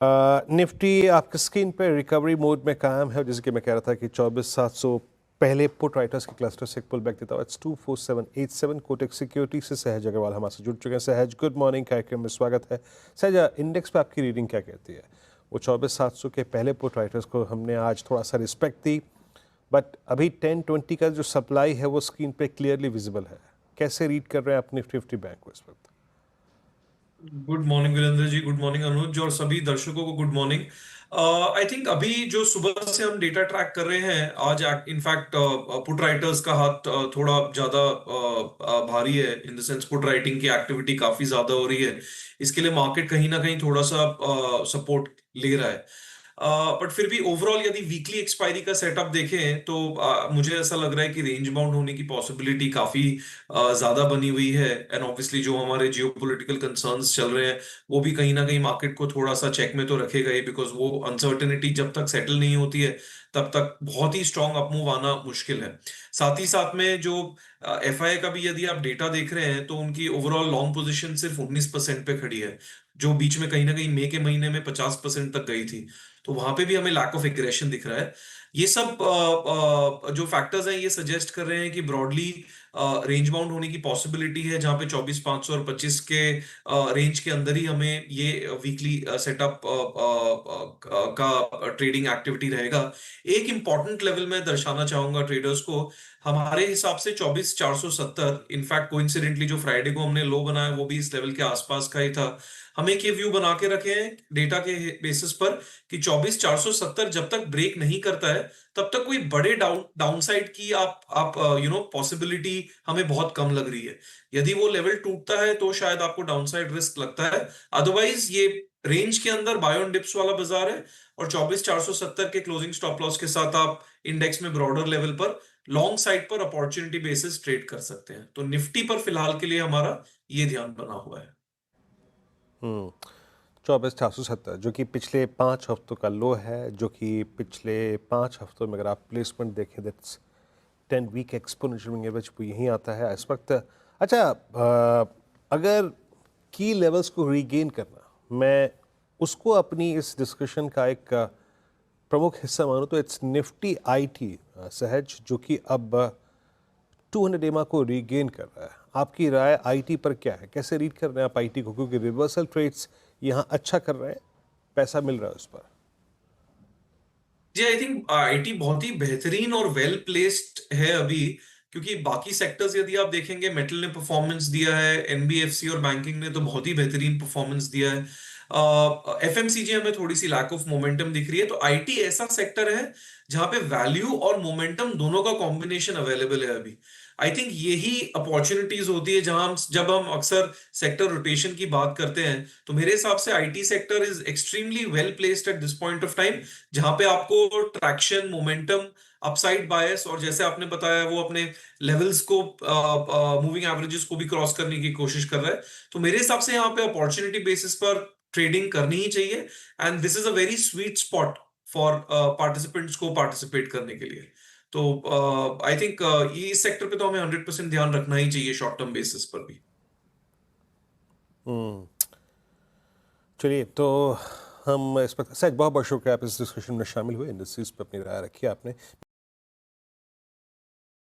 Nifty आपकी screen पे recovery mode में कायम है, जैसे कि मैं कह रहा था कि 24,700 पहले पुट राइटर्स के क्लस्टर से पुल बैक देता हुआ इट्स 24787। कोटक सिक्योरिटी से सहज अग्रवाल हमारे से जुड़ चुके हैं। सहज, गुड मॉर्निंग, कार्यक्रम में स्वागत है। सहज, इंडेक्स पे आपकी रीडिंग क्या कहती है? वो 24,700 के पहले पुट राइटर्स को हमने आज थोड़ा सा रिस्पेक्ट दी, बट अभी 1020 का जो सप्लाई है वो स्क्रीन पे क्लियरली विजिबल है। कैसे रीड कर रहे हैं आप निफ्टी बैंक को इस वक्त? Good morning Virendra ji. Good morning अनुज और सभी दर्शकों को गुड मॉर्निंग। आई थिंक अभी जो सुबह से हम डेटा ट्रैक कर रहे हैं, आज इनफैक्ट पुट राइटर्स का हाथ थोड़ा ज्यादा भारी है। In the sense put writing की एक्टिविटी काफी ज्यादा हो रही है। इसके लिए मार्केट कहीं ना कहीं थोड़ा सा सपोर्ट ले रहा है। बट फिर भी ओवरऑल यदि वीकली एक्सपायरी का सेटअप देखें तो मुझे ऐसा लग रहा है कि रेंज बाउंड होने की पॉसिबिलिटी काफी ज्यादा बनी हुई है। एंड ऑब्वियसली जो हमारे जियोपॉलिटिकल कंसर्न्स चल रहे हैं वो भी कहीं ना कहीं मार्केट को थोड़ा सा चेक में तो रखेगा ही, बिकॉज वो अनसर्टेनिटी जब तक सेटल नहीं होती है तब तक बहुत ही स्ट्रांग अपमूव आना मुश्किल है। साथ ही साथ में जो एफआई का भी यदि आप डेटा देख रहे हैं तो उनकी ओवरऑल लॉन्ग पोजीशन सिर्फ 19% पे खड़ी है, जो बीच में कहीं ना कहीं मई के महीने में 50% तक गई थी। तो वहां पे भी हमें लैक ऑफ एग्रेशन दिख रहा है। ये सब जो फैक्टर्स हैं ये सजेस्ट कर रहे हैं कि ब्रॉडली रेंज बाउंड होने की पॉसिबिलिटी है, जहां पे 24,500 और 25 के रेंज के अंदर ही हमें ये वीकली सेटअप का ट्रेडिंग एक्टिविटी रहेगा। एक इंपॉर्टेंट लेवल में दर्शाना चाहूंगा ट्रेडर्स को, हमारे हिसाब से 24,470, इनफैक्ट कोइंसिडेंटली जो फ्राइडे को हमने लो बनाया वो भी इस लेवल के आसपास का ही था। हम एक ये व्यू बना के रखे हैं डेटा के बेसिस पर कि 24,470 जब तक ब्रेक नहीं करता है तब तक कोई बड़े डाउनसाइड की आप पॉसिबिलिटी हमें बहुत कम लग रही है। यदि वो लेवल टूटता है तो शायद आपको डाउनसाइड रिस्क लगता है। अदरवाइज ये रेंज के अंदर बाय ऑन डिप्स वाला बाजार है, और 24,470 के क्लोजिंग स्टॉप लॉस के साथ आप इंडेक्स में ब्रॉडर लेवल पर लॉन्ग साइड पर अपॉर्चुनिटी बेसिस ट्रेड कर सकते हैं। तो निफ्टी पर फिलहाल के लिए हमारा ये ध्यान बना हुआ है। 24,470 जो कि पिछले 5 हफ्तों का लो है, जो कि पिछले 5 हफ्तों में अगर आप प्लेसमेंट देखें दैट्स 10 वीक एक्सपोनेंशियल एवरेज वो यहीं आता है इस वक्त। अच्छा, अगर की लेवल्स को रीगेन करना, मैं उसको अपनी इस डिस्कशन का एक प्रमुख हिस्सा मानूं तो इट्स निफ्टी आईटी सहज, जो कि अब 200 एमा को रीगेन कर रहा है। आपकी राय आईटी पर क्या है? कैसे रीड कर रहे हैं आप आईटी को, क्योंकि रिवर्सल ट्रेड्स यहाँ अच्छा कर रहे हैं, पैसा मिल रहा है उस पर? जी, आई थिंक आईटी बहुत ही बेहतरीन और वेल प्लेस्ड है अभी, क्योंकि बाकी सेक्टर्स यदि आप देखेंगे, मेटल ने परफॉर्मेंस दिया है, एनबीएफसी और बैंकिंग ने तो बहुत ही बेहतरीन परफॉर्मेंस दिया है। एफएमसीजी हमें थोड़ी सी लैक ऑफ मोमेंटम दिख रही है। तो आईटी ऐसा सेक्टर है जहां पे वैल्यू और मोमेंटम दोनों का कॉम्बिनेशन अवेलेबल है अभी। आई थिंक यही अपॉर्चुनिटीज होती है जहां हम जब हम अक्सर सेक्टर रोटेशन की बात करते हैं, तो मेरे हिसाब से IT sector is extremely well placed at this point of time, जहां पे आपको ट्रैक्शन, मोमेंटम, अपसाइड बायस, और जैसे आपने बताया वो अपने लेवल्स को, मूविंग एवरेजेस को भी क्रॉस करने की कोशिश कर रहा है। तो मेरे हिसाब से यहाँ पे अपॉर्चुनिटी बेसिस पर ट्रेडिंग करनी ही चाहिए। And this is a very sweet spot for participants को पार्टिसिपेट करने के लिए। तो आई थिंक ये इस सेक्टर पे तो हमें 100% ध्यान रखना ही चाहिए शॉर्ट टर्म बेसिस पर भी। हम्म, चलिए तो हम इस पर सहज बहुत बहुत शुक्रिया, आप इस डिस्कशन में शामिल हुए, इंडस्ट्रीज पर अपनी राय रखी आपने।